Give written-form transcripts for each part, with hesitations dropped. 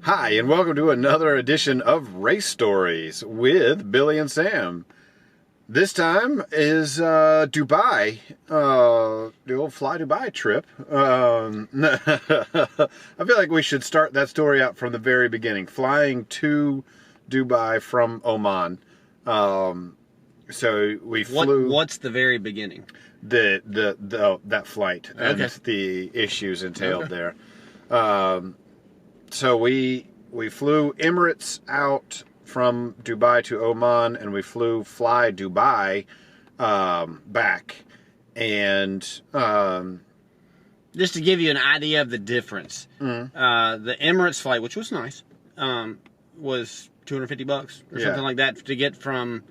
Hi, and welcome to another edition of Race Stories with Billy and Sam. This time is Dubai, the old Fly Dubai trip. I feel like we should start that story out from the very beginning. Flying to Dubai from Oman. So we flew. What's the very beginning? That flight and the issues entailed there. So we flew Emirates out from Dubai to Oman, and we flew Fly Dubai back. And just to give you an idea of the difference, the Emirates flight, which was nice, was $250 or something like that to get from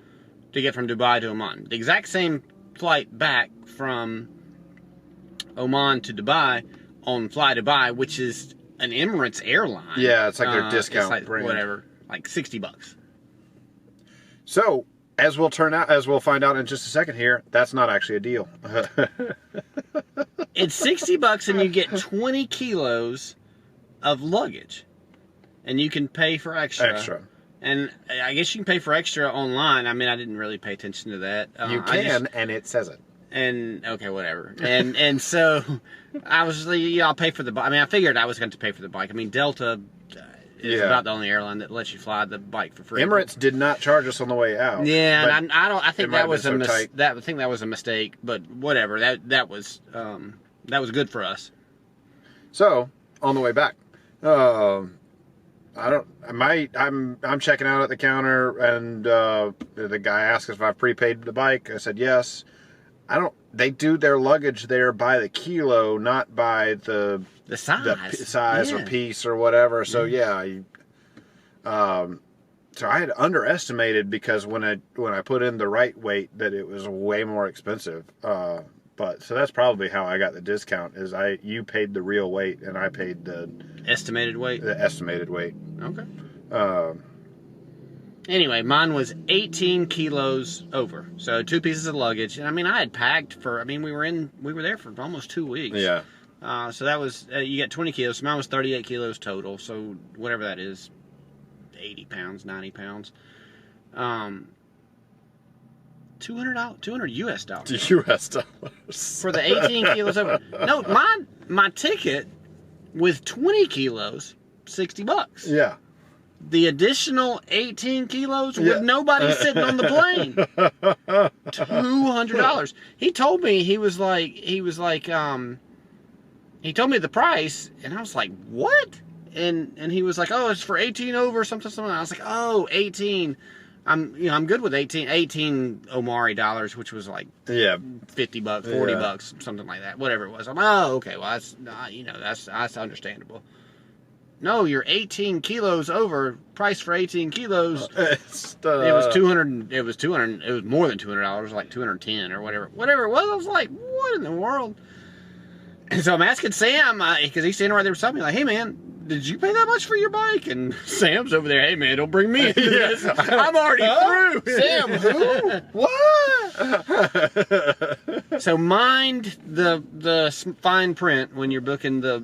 Dubai to Oman. The exact same flight back from Oman to Dubai on Fly Dubai, which is an Emirates airline. Yeah, it's like their discount like brand. Whatever, like $60. So, as we'll find out in just a second here, that's not actually a deal. It's $60 and you get 20 kilos of luggage. And you can pay for extra. And I guess you can pay for extra online. I mean, I didn't really pay attention to that. You can, and it says it. And okay, whatever. And so I was like, yeah, I'll pay for the bike. I mean, I figured I was going to pay for the bike. I mean, Delta is about the only airline that lets you fly the bike for free. Emirates did not charge us on the way out. Yeah, and I think that was a mistake. But whatever. That was good for us. So on the way back, I'm checking out at the counter, and the guy asked us if I prepaid the bike. I said yes. They do their luggage there by the kilo, not by the size or piece or whatever. So so I had underestimated, because when I put in the right weight, that it was way more expensive. But so that's probably how I got the discount. Is you paid the real weight and I paid the estimated weight. The estimated weight. Okay. Anyway, mine was 18 kilos over. So 2 pieces of luggage. And I mean, I had packed we were there for almost 2 weeks. Yeah. So that was, you get 20 kilos. So mine was 38 kilos total. So whatever that is, 80 pounds, 90 pounds. $200 US dollars. US dollars. For the 18 kilos over. No, my ticket with 20 kilos, $60. Yeah. The additional 18 kilos with nobody sitting on the plane. $200. He told me, he told me the price, and I was like, what? And he was like, oh, it's for 18 over something. I was like, oh, 18. I'm good with 18 Omari dollars, which was like $50, $40, something like that, whatever it was. I'm like, oh, okay, well that's understandable. No, you're 18 kilos over. Price for 18 kilos. It was 200. It was 200. It was more than $200. Like 210 or whatever. Whatever it was. I was like, what in the world? And so I'm asking Sam, because he's standing right there beside me, like, hey man, did you pay that much for your bike? And Sam's over there, hey man, don't bring me into this. I'm already through. Sam, who? What? So mind the fine print when you're booking the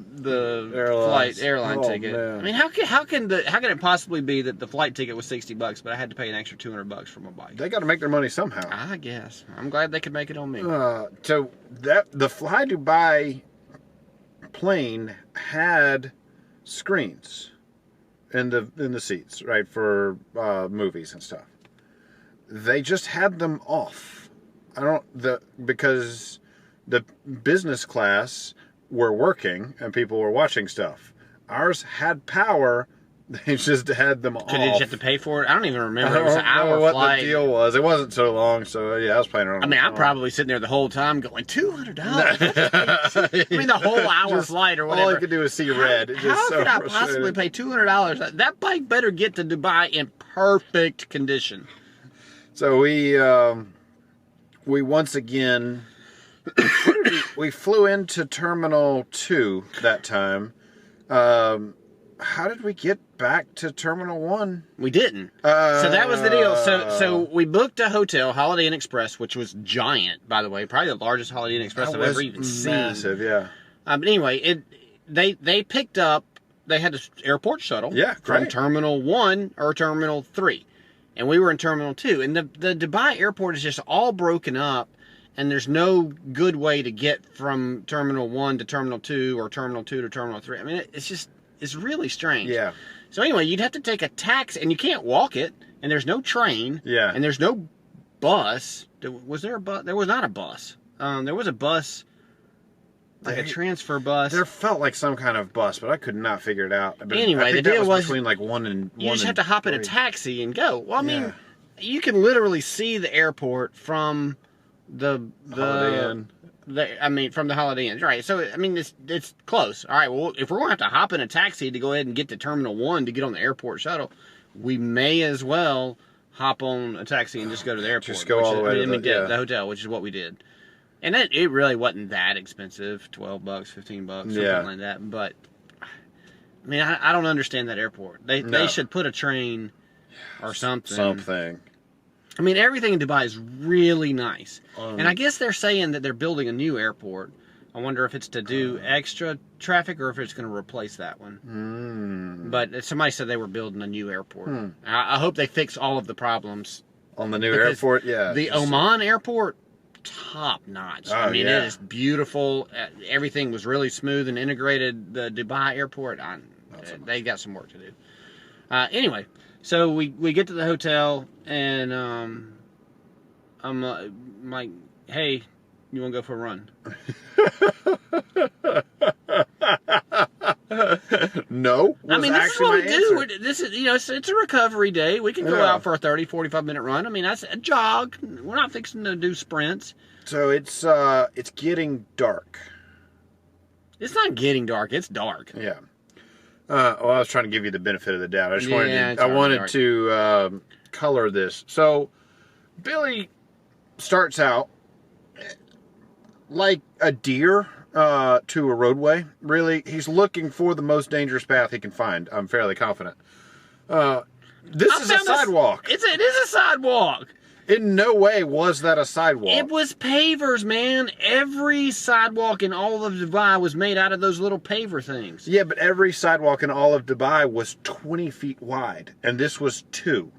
airline ticket. Man. I mean, how can it possibly be that the flight ticket was $60, but I had to pay an extra $200 for my bike? They got to make their money somehow. I guess. I'm glad they could make it on me. So the Fly Dubai plane had screens in the seats, right, for movies and stuff. They just had them off. Because the business class were working and people were watching stuff. Ours had power. They just had them off. Did you have to pay for it? I don't even remember. It was an hour flight. What the deal was. It wasn't so long, so yeah, I was playing around. I mean, I'm probably sitting there the whole time going, $200. I mean, the whole hour flight or whatever. All I could do is see red. How could I possibly pay $200? That bike better get to Dubai in perfect condition. So we once again we flew into Terminal 2 that time. How did we get back to Terminal 1? We didn't. So that was the deal. So we booked a hotel, Holiday Inn Express, which was giant, by the way. Probably the largest Holiday Inn Express I've ever even seen. Massive, yeah. But anyway, they picked up they had this airport shuttle from great. Terminal 1 or Terminal 3. And we were in Terminal 2. And the Dubai airport is just all broken up, and there's no good way to get from Terminal 1 to Terminal 2 or Terminal 2 to Terminal 3. I mean, it's really strange. Yeah. So anyway, you'd have to take a taxi, and you can't walk it, and there's no train. Yeah. And there's no bus. Was there a bus? There was not a bus. There was a bus, like a transfer bus. There felt like some kind of bus, but I could not figure it out. But anyway, I think the deal was between like 1 and 1. You just have to hop in a taxi and go. Well, I mean, you can literally see the airport from the Holiday Inn. From the Holiday Inn, right? So I mean, it's close. All right. Well, if we're going to have to hop in a taxi to go ahead and get to Terminal 1 to get on the airport shuttle, we may as well hop on a taxi and just go to the airport. Just go all the way to the hotel, which is what we did. And it really wasn't that expensive, $12, $15, something like that. But I mean, I don't understand that airport. They should put a train or something. Something. I mean, everything in Dubai is really nice. And I guess they're saying that they're building a new airport. I wonder if it's to do extra traffic or if it's going to replace that one. But somebody said they were building a new airport. I hope they fix all of the problems. On the new airport, yeah. The Oman airport, top notch. Oh, I mean, it is beautiful. Everything was really smooth and integrated. The Dubai airport, they got some work to do. Anyway, so we get to the hotel, and I'm like, hey, you want to go for a run? No. I mean, this is what we do. This is, it's a recovery day. We can go out for a 30, 45-minute run. I mean, that's a jog. We're not fixing to do sprints. So it's getting dark. It's not getting dark. It's dark. Yeah. Well, I was trying to give you the benefit of the doubt. I just wanted to color this. So Billy starts out like a deer to a roadway. Really, he's looking for the most dangerous path he can find. I'm fairly confident. This is a sidewalk. It is a sidewalk. In no way was that a sidewalk. It was pavers, man. Every sidewalk in all of Dubai was made out of those little paver things. Yeah, but every sidewalk in all of Dubai was 20 feet wide, and this was 2.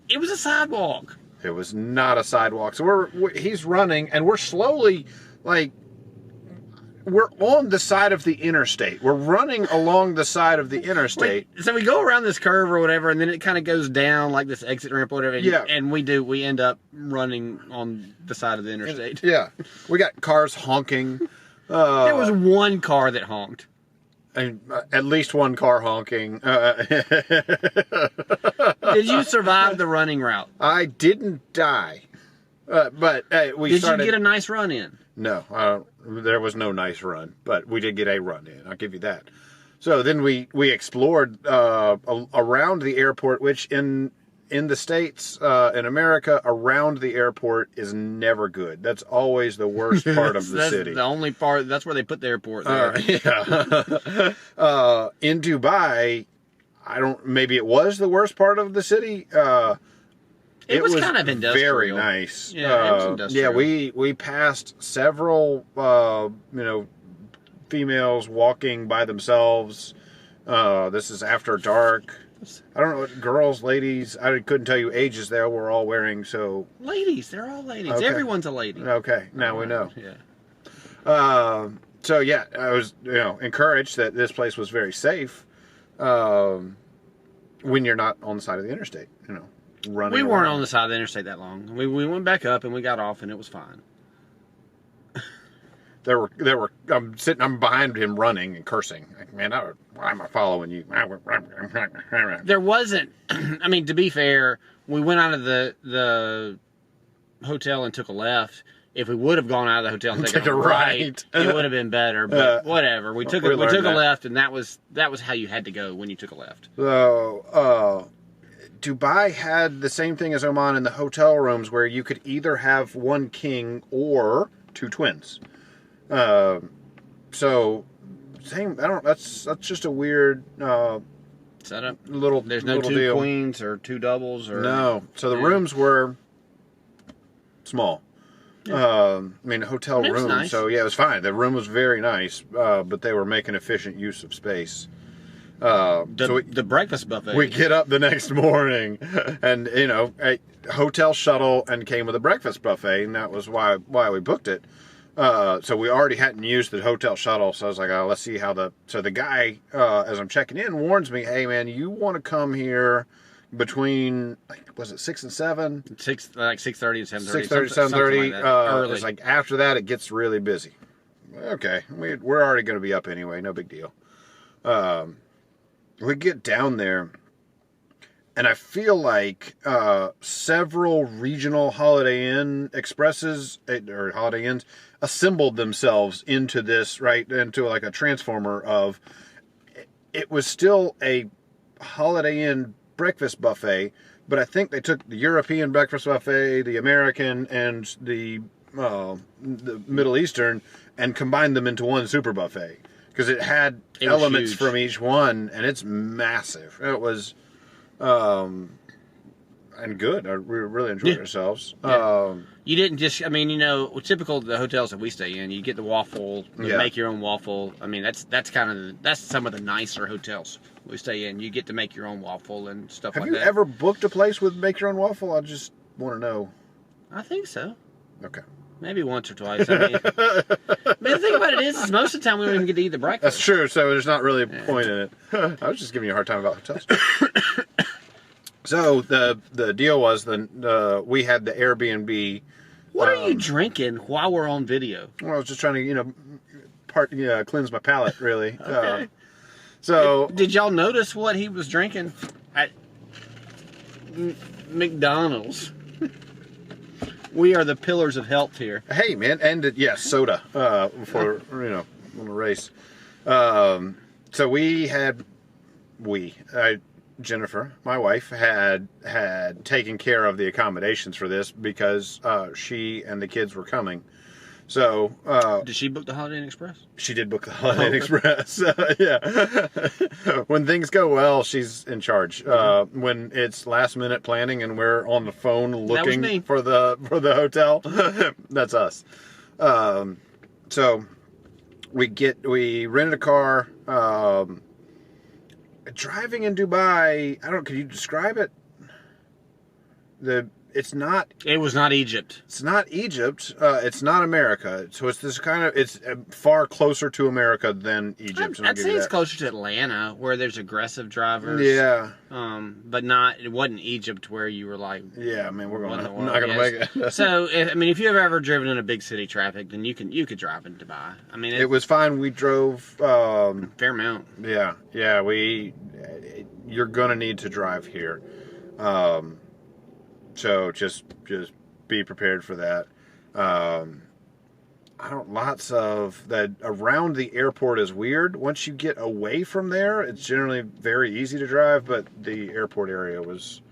It was a sidewalk. It was not a sidewalk. So he's running, and we're slowly, we're on the side of the interstate. We're running along the side of the interstate. So we go around this curve or whatever, and then it kind of goes down like this exit ramp or whatever. And we end up running on the side of the interstate. Yeah. We got cars honking. There was one car that honked. And at least one car honking. Did you survive the running route? I didn't die. But Did you get a nice run in? No, there was no nice run, but we did get a run in. I'll give you that. So then we explored around the airport, which in the States, in America, around the airport is never good. That's always the worst part of the city. The only part, that's where they put the airport there. In Dubai, maybe it was the worst part of the city. It was kind of industrial. Very nice. Yeah, it was industrial. Yeah, we passed several, females walking by themselves. This is after dark. I don't know what girls, ladies. I couldn't tell you ages. They were all wearing ladies. They're all ladies. Okay. Everyone's a lady. Okay, now we know. Yeah. So yeah, I was encouraged that this place was very safe. When you're not on the side of the interstate, running. We weren't on the side of the interstate that long. We went back up and we got off and it was fine. I'm behind him running and cursing. Like, man, why am I following you? There wasn't, I mean, to be fair, we went out of the hotel and took a left. If we would have gone out of the hotel and taken a right, it would have been better. But whatever, we took a left, and that was how you had to go when you took a left. So, Dubai had the same thing as Oman in the hotel rooms, where you could either have one king or 2 twins. So same. That's just a weird setup. There's no 2 deal. queens or 2 doubles or no. So the rooms were small. Yeah. Hotel room. Nice. So yeah, it was fine. The room was very nice, but they were making efficient use of space. The breakfast buffet. We get up the next morning, and a hotel shuttle, and came with a breakfast buffet, and that was why we booked it. So we already hadn't used the hotel shuttle, so I was like, let's see how the guy, as I'm checking in, warns me, hey man, you want to come here between, was it 6 and 7? 6:30 and 7:30. 6:30, 7:30. Like early. It's like after that, it gets really busy. Okay, we're already going to be up anyway, no big deal. We get down there, and I feel like several regional Holiday Inn Expresses, or Holiday Inns, assembled themselves into this, right, into like a transformer of, it was still a Holiday Inn breakfast buffet, but I think they took the European breakfast buffet, the American, and the Middle Eastern, and combined them into one super buffet. Because it had elements huge. from each one, and it's massive. It was, and good. We really enjoyed ourselves. Yeah. You didn't just, typical of the hotels that we stay in, you get the waffle, make your own waffle. I mean, that's some of the nicer hotels we stay in. You get to make your own waffle and stuff like that. Have you ever booked a place with make your own waffle? I just want to know. I think so. Okay. Maybe once or twice. The thing about it is most of the time we don't even get to eat the breakfast. That's true, so there's not really a point in it. I was just giving you a hard time about hotels. So the deal was we had the Airbnb. What are you drinking while we're on video? Well, I was just trying to cleanse my palate, really. Okay. So did y'all notice what he was drinking at McDonald's? We are the pillars of health here. Hey, man, and yes, soda for on the race. So Jennifer, my wife, had taken care of the accommodations for this because she and the kids were coming. So did she book the Holiday Inn Express? She did book the Holiday Inn Express. Yeah. When things go well, she's in charge. When it's last minute planning and we're on the phone looking for the hotel, that's us. So we rented a car. Driving in Dubai, could you describe it? It was not Egypt. It's not Egypt. It's not America. So it's this it's far closer to America than Egypt. I'd say it's closer to Atlanta, where there's aggressive drivers. Yeah. But it wasn't Egypt where you were like, yeah, man, we're not going to make it. So, if you've ever driven in a big city traffic, then you could drive in Dubai. It was fine. We drove Fairmount. Yeah. You're going to need to drive here. So just be prepared for that. Lots of that around the airport is weird. Once you get away from there, it's generally very easy to drive, but the airport area was...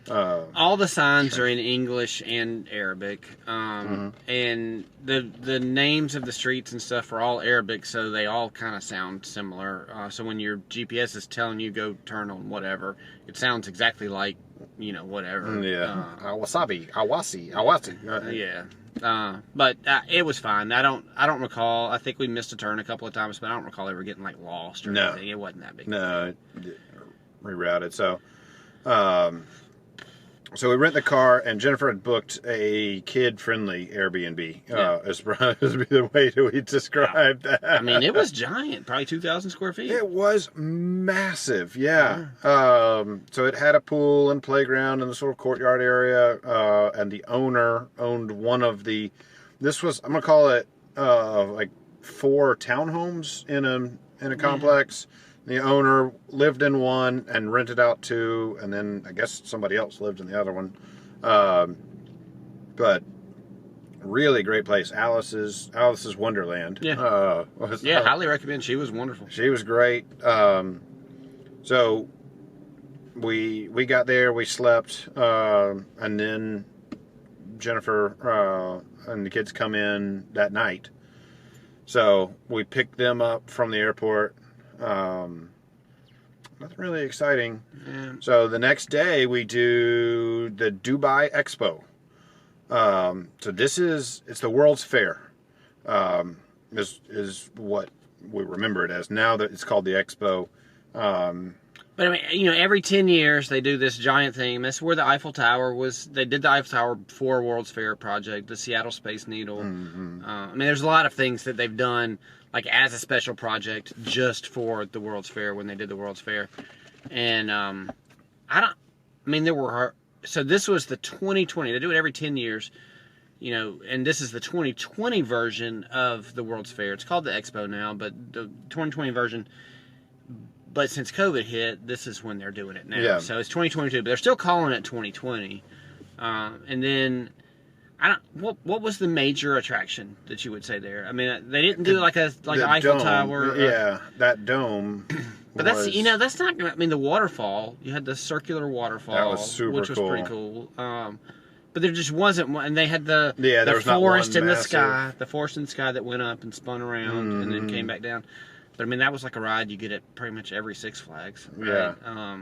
all the signs are in English and Arabic, and the names of the streets and stuff are all Arabic, so they all kind of sound similar. So when your GPS is telling you go turn on whatever, it sounds exactly like whatever. Yeah. Awasi. But it was fine. I don't recall. I think we missed a turn a couple of times, but I don't recall ever getting like lost or anything. It wasn't that big. No, it rerouted. So we rent the car, and Jennifer had booked a kid-friendly Airbnb. Is the way that we describe that. I mean, it was giant, probably 2,000 square feet. It was massive, yeah. So it had a pool and playground in the sort of courtyard area, and the owner owned one of the. This was, I'm gonna call it like 4 townhomes in a complex. The owner lived in one and rented out 2, and then I guess somebody else lived in the other one. But really great place. Alice's Wonderland. Yeah. Highly recommend. She was wonderful. She was great. So we got there, we slept, and then Jennifer and the kids come in that night. So we picked them up from the airport. Nothing really exciting. Yeah. So the next day we do the Dubai Expo. So it's the World's Fair. Is what we remember it as. Now that it's called the Expo. But I mean, you know, every 10 years they do this giant thing. That's where the Eiffel Tower was. They did the Eiffel Tower before World's Fair project, the Seattle Space Needle. I mean, there's a lot of things that they've done, like as a special project, just for the World's Fair when they did the World's Fair. And so this was the 2020. They do it every 10 years, you know, and this is the 2020 version of the World's Fair. It's called the Expo now, but the 2020 version. But since COVID hit, this is when they're doing it now. Yeah. So it's 2022, but they're still calling it 2020. And then, what was the major attraction that you would say there? I mean, they didn't do like an Eiffel Tower. Yeah, that dome. But that's not gonna. I mean, the waterfall. You had the circular waterfall, that was super which was cool. pretty cool. But there just wasn't one, and they had the forest in the sky, the forest in the sky that went up and spun around and then came back down. But I mean, that was like a ride you get at pretty much every Six Flags. Right? Yeah.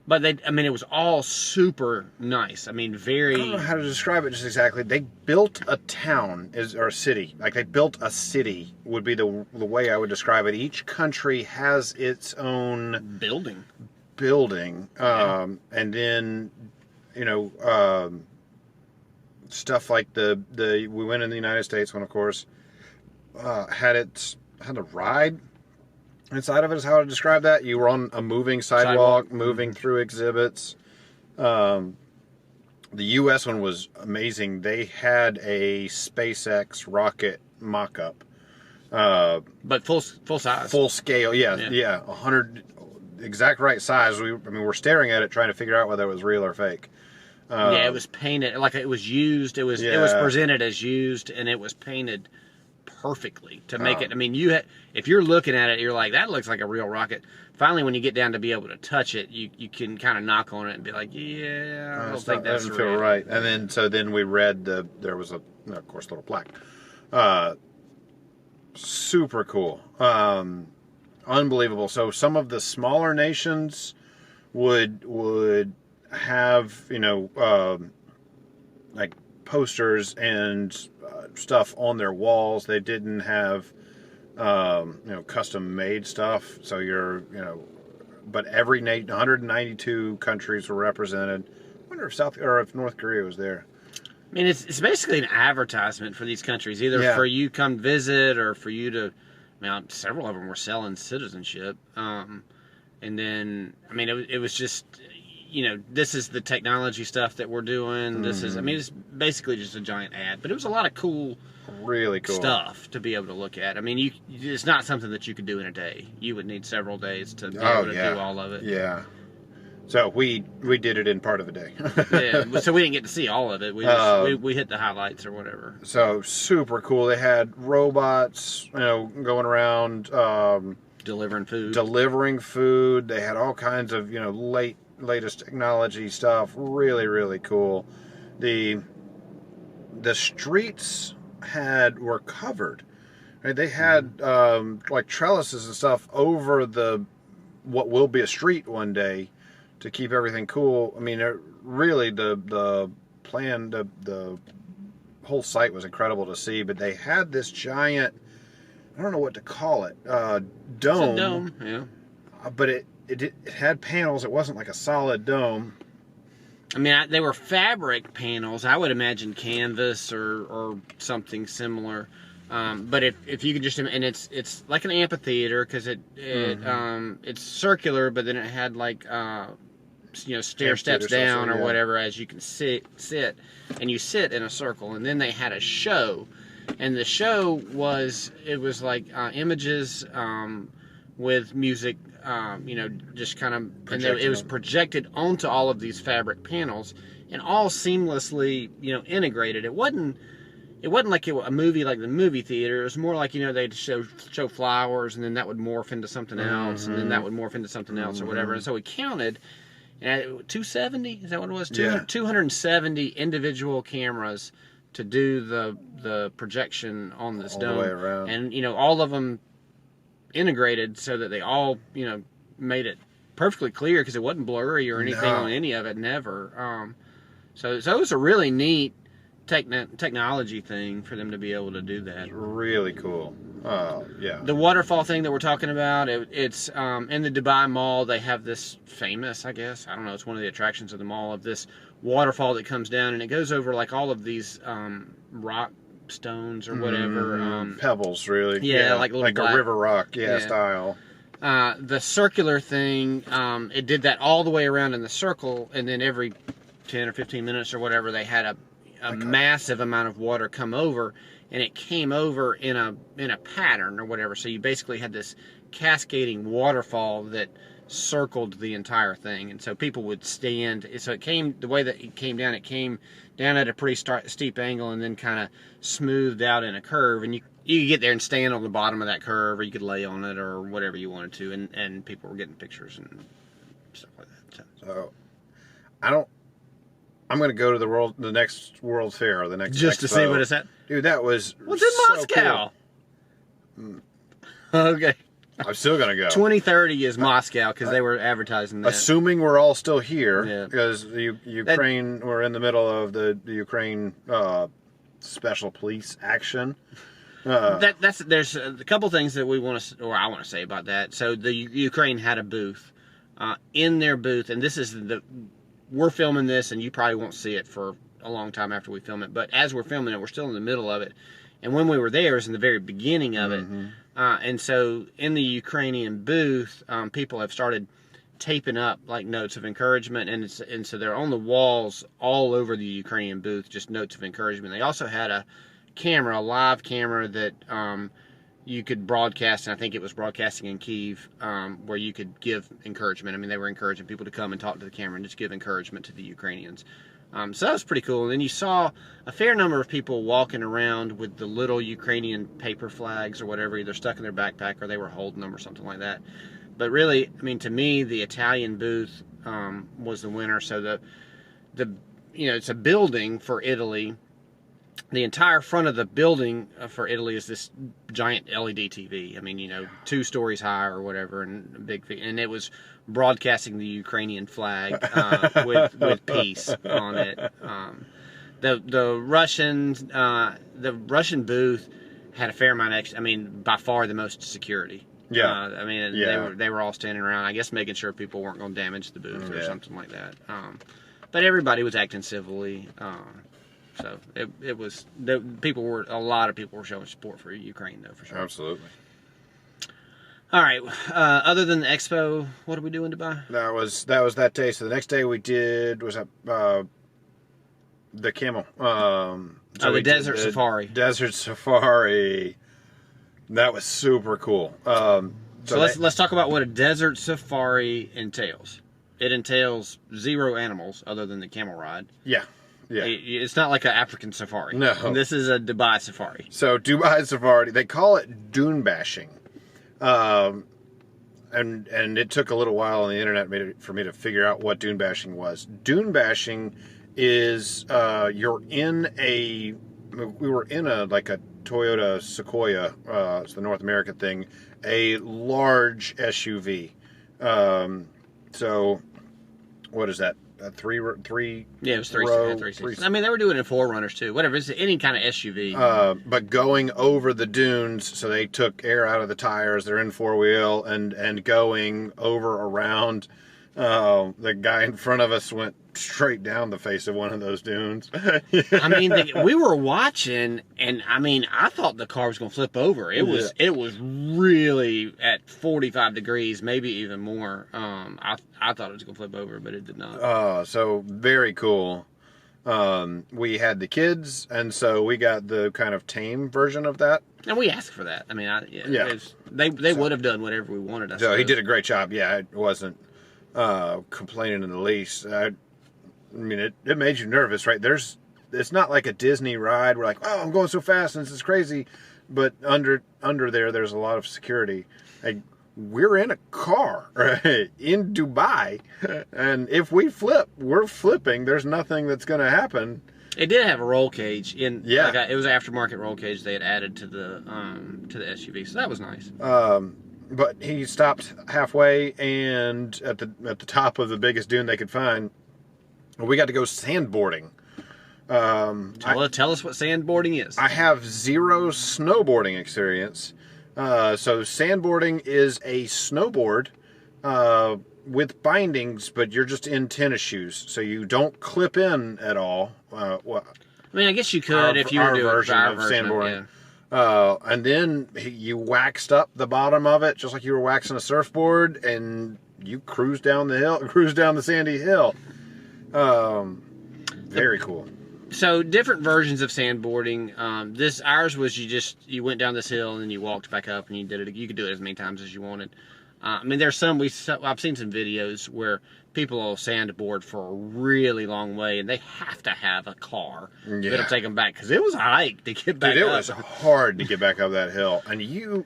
But it was all super nice. I mean, very. I don't know how to describe it just exactly. They built a town or a city. Like they built a city would be the way I would describe it. Each country has its own building. Yeah. And then, you know, stuff like we went in the United States one, of course, had a ride inside of it is how to describe that. You were on a moving sidewalk. Moving through exhibits. The U.S. one was amazing. They had a SpaceX rocket mock-up. But full size. Full scale, yeah. 100, exact right size. We're staring at it trying to figure out whether it was real or fake. Yeah, it was painted, like it was used. It was presented as used, and it was painted perfectly to make it. I mean, if you're looking at it, you're like, that looks like a real rocket. Finally, when you get down to be able to touch it, you can kind of knock on it and be like, yeah, I don't think that's doesn't feel right. And then we read there was of course, a little plaque. Super cool. Unbelievable. So some of the smaller nations would have, you know, like posters and stuff on their walls. They didn't have, you know, custom made stuff. So but every 192 countries were represented. I wonder if North Korea was there. I mean, it's basically an advertisement for these countries, either for you come visit or for you to. I mean, several of them were selling citizenship, and then I mean, it was just. You know, this is the technology stuff that we're doing. This is, I mean, it's basically just a giant ad, but it was a lot of really cool stuff to be able to look at. I mean, it's not something that you could do in a day. You would need several days to be able to do all of it. Yeah. So we did it in part of a day. Yeah. So we didn't get to see all of it. We hit the highlights or whatever. So super cool. They had robots, you know, going around delivering food. They had all kinds of, you know, latest technology stuff. Really, really cool. The streets were covered. Right? They had like trellises and stuff over what will be a street one day to keep everything cool. I mean, really the plan, the whole site was incredible to see. But they had this giant, I don't know what to call it, dome. It's a dome, yeah. But it had panels. It wasn't like a solid dome. I mean, they were fabric panels. I would imagine canvas or something similar. But if you could just, and it's like an amphitheater because it's circular, but then it had like you know, stair steps down or whatever as you can sit, and you sit in a circle. And then they had a show, and the show was like images with music. You know, just kind of, and it was projected onto all of these fabric panels, and all seamlessly, you know, integrated. It wasn't like a movie like the movie theater. It was more like, you know, they'd show flowers, and then that would morph into something else, and then that would morph into something else or whatever. And so we counted, and 270, is that what it was? 270 individual cameras to do the projection on this dome, all the way around, and you know, all of them integrated so that they all, you know, made it perfectly clear because it wasn't blurry or anything on any of it, never. So it was a really neat technology thing for them to be able to do that. Really cool. Yeah. The waterfall thing that we're talking about, it's in the Dubai Mall. They have this famous, I guess, I don't know, it's one of the attractions of the mall, of this waterfall that comes down, and it goes over like all of these rock stones or whatever. Pebbles, really. Yeah, like little a river rock, style. The circular thing, it did that all the way around in the circle, and then every 10 or 15 minutes or whatever, they had a massive amount of water come over, and it came over in a pattern or whatever. So you basically had this cascading waterfall that circled the entire thing, and so people would stand. So the way that it came down at a pretty steep angle, and then kind of smoothed out in a curve, and you could get there and stand on the bottom of that curve, or you could lay on it, or whatever you wanted to, and people were getting pictures and stuff like that. So I'm going to go to the next World's Fair, or the next just expo. to see what it's at. Dude, that was What's in so Moscow? Cool. Okay. I'm still going to go. 2030 is Moscow, because they were advertising that. Assuming we're all still here, Yeah. because Ukraine, we're in the middle of the Ukraine special police action. There's a couple things that I want to say about that. So the Ukraine had a booth. In their booth, and we're filming this, and you probably won't see it for a long time after we film it, but as we're filming it, we're still in the middle of it. And when we were there, it was in the very beginning of it. And so in the Ukrainian booth, people have started taping up like notes of encouragement, and so they're on the walls all over the Ukrainian booth, just notes of encouragement. They also had a live camera that you could broadcast, and I think it was broadcasting in Kyiv, where you could give encouragement. I mean, they were encouraging people to come and talk to the camera and just give encouragement to the Ukrainians. So that was pretty cool. And then you saw a fair number of people walking around with the little Ukrainian paper flags or whatever, either stuck in their backpack or they were holding them or something like that. But really, I mean, to me, the Italian booth was the winner. So it's a building for Italy. The entire front of the building for Italy is this giant LED TV. I mean, 2 stories high or whatever, and a big, and it was broadcasting the Ukrainian flag with peace on it. The Russian booth had a fair amount of, by far the most security. Yeah. They were all standing around, I guess, making sure people weren't going to damage the booth or something like that. But everybody was acting civilly. So a lot of people were showing support for Ukraine, though, for sure. Absolutely. All right. Other than the expo, what did we do in Dubai? That was that day. So the next day we did the camel. The desert safari. Desert safari. That was super cool. So let's talk about what a desert safari entails. It entails 0 animals other than the camel ride. Yeah. Yeah. It's not like an African safari. No. This is a Dubai safari. So Dubai safari, they call it dune bashing. And it took a little while on the internet for me to figure out what dune bashing was. Dune bashing is we were in a Toyota Sequoia, it's the North American thing, a large SUV. So what is that? Three. Yeah, it was three. Row, three seats. I mean, they were doing it in 4Runners too. Whatever, it's any kind of SUV. But going over the dunes, so they took air out of the tires. They're in 4-wheel and going over around. The guy in front of us went straight down the face of one of those dunes. I mean, we were watching, and I mean, I thought the car was going to flip over. It was really at 45 degrees, maybe even more. I thought it was going to flip over, but it did not. So very cool. We had the kids, and so we got the kind of tame version of that. And we asked for that. I mean, they would have done whatever we wanted. So he did a great job. Yeah, it wasn't complaining in the least. I mean, it made you nervous, right? It's not like a Disney ride. We're like, oh, I'm going so fast and this is crazy. But under there's a lot of security. Like, we're in a car, right, in Dubai, and if we flip, we're flipping. There's nothing that's going to happen. It did have a roll cage in. Yeah, it was an aftermarket roll cage they had added to the SUV, so that was nice. But he stopped halfway, and at the top of the biggest dune they could find, we got to go sandboarding. Tell us what sandboarding is. I have 0 snowboarding experience, So sandboarding is a snowboard with bindings, but you're just in tennis shoes, so you don't clip in at all. Well, I mean, I guess you could if you were doing version our of version sandboarding. Yeah. And then you waxed up the bottom of it, just like you were waxing a surfboard, and you cruise down the sandy hill. Very cool. So different versions of sandboarding. Ours was you went down this hill and then you walked back up and you did it. You could do it as many times as you wanted. I mean, there's I've seen some videos where people will sandboard for a really long way and they have to have a car that'll take them back because it was a hike to get back up. It was hard to get back up that hill, and you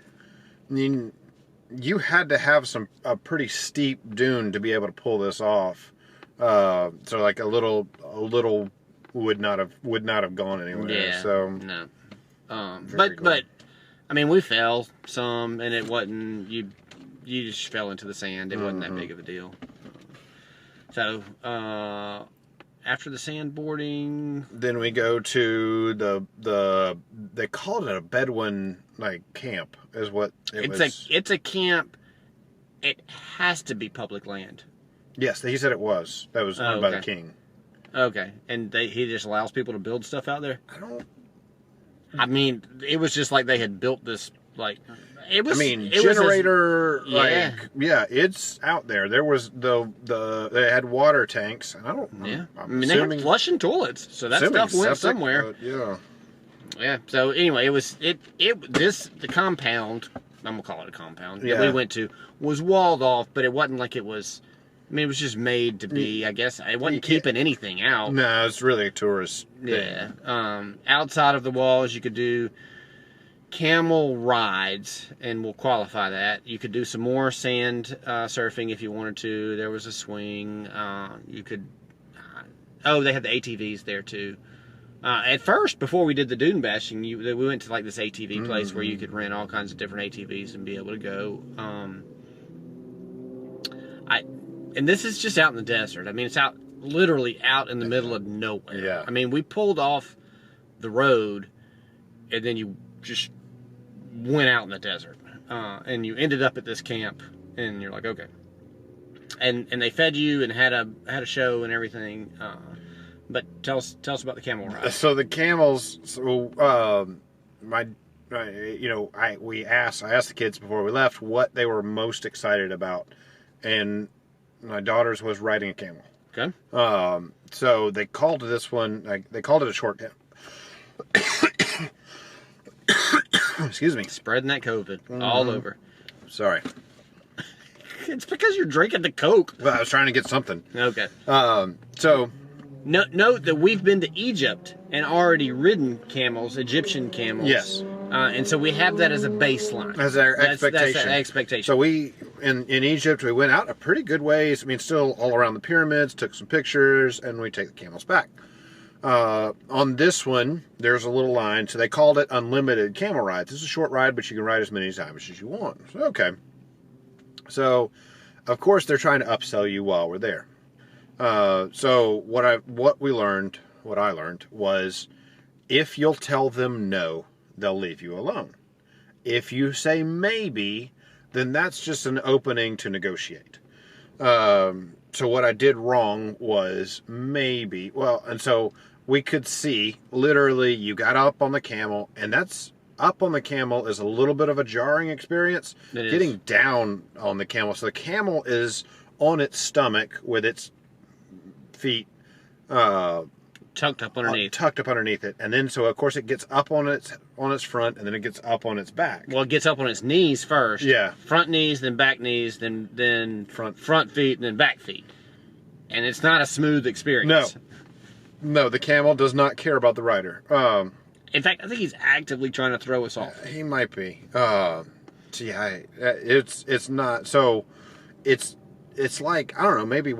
had to have a pretty steep dune to be able to pull this off. So like a little would not have gone anywhere. Yeah. So no. Cool. But I mean, we fell some, and it wasn't you just fell into the sand. It wasn't that big of a deal. So after the sandboarding, then we go to the they called it a Bedouin camp is what was. It's a camp. It has to be public land. Yes, he said it was. That was owned by the king. Okay, and he just allows people to build stuff out there. I mean, it was just like they had built this It was. I mean, generator. It's out there. There was they had water tanks, and I don't. Yeah, I mean they had flushing toilets, so that stuff went somewhere. Yeah. So anyway, the compound. I'm gonna call it a compound that we went to was walled off, but it wasn't like it was. I mean, it was just made to be. I guess it wasn't keeping anything out. No, it's really a tourist thing. Yeah. Outside of the walls, you could do camel rides, and we'll qualify that. You could do some more sand surfing if you wanted to. There was a swing. You could. They had the ATVs there too. At first, before we did the dune bashing, we went to this ATV place where you could rent all kinds of different ATVs and be able to go. And this is just out in the desert. I mean, it's literally out in the middle of nowhere. Yeah. I mean, we pulled off the road, and then you just went out in the desert, and you ended up at this camp, and you're like, okay. And they fed you and had a show and everything. But tell us about the camel ride. So the camels. So I asked the kids before we left what they were most excited about, and my daughter's was riding a camel. Okay. So they called this one. They called it a short camp. Excuse me. Spreading that COVID all over. Sorry. It's because you're drinking the Coke. Well, I was trying to get something. Okay. So. Note that we've been to Egypt and already ridden camels, Egyptian camels. Yes. And so we have that as a baseline. As our expectation. That's our expectation. So in Egypt, we went out a pretty good ways. I mean, still all around the pyramids, took some pictures, and we take the camels back. On this one, there's a little line. So they called it unlimited camel rides. This is a short ride, but you can ride as many times as you want. So, okay. So, of course, they're trying to upsell you while we're there. So what I learned was, if you'll tell them no, they'll leave you alone. If you say maybe, then that's just an opening to negotiate. So what I did wrong was maybe, and so we could see, literally, you got up on the camel, and that's up on the camel is a little bit of a jarring experience. Getting down on the camel. So the camel is on its stomach with its feet tucked up underneath it, and then so of course it gets up on its front, and then it gets up on its back. Well, it gets up on its knees first. Yeah. Front knees, then back knees, then front feet, and then back feet. And it's not a smooth experience. No, the camel does not care about the rider. In fact, I think he's actively trying to throw us off. He might be. It's not. So it's like, I don't know, maybe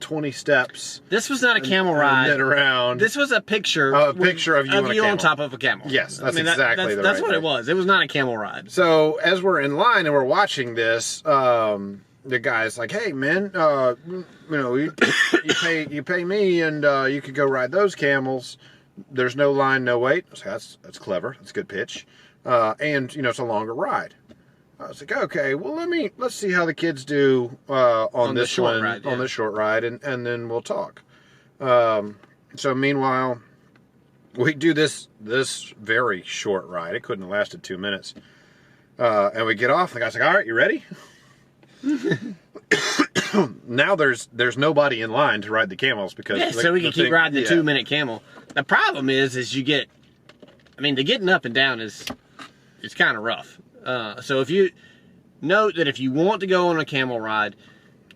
20 steps. This was not a camel ride. And then around. This was a picture. A picture of you on top of a camel. Yes, that's exactly that's what it was. It was not a camel ride. So as we're in line and we're watching this, the guy's like, "Hey, man, you pay me, and you could go ride those camels. There's no line, no wait." So that's clever. That's a good pitch. and it's a longer ride. I was like, okay, well let's see how the kids do on this short one, ride, yeah. on this short ride, and then we'll talk. So meanwhile, we do this very short ride. It couldn't have lasted 2 minutes. And we get off, and the guy's like, all right, you ready? Now there's nobody in line to ride the camels because so we can keep riding the 2 minute camel. The problem is you get, the getting up and down it's kind of rough. So if you note that if you want to go on a camel ride,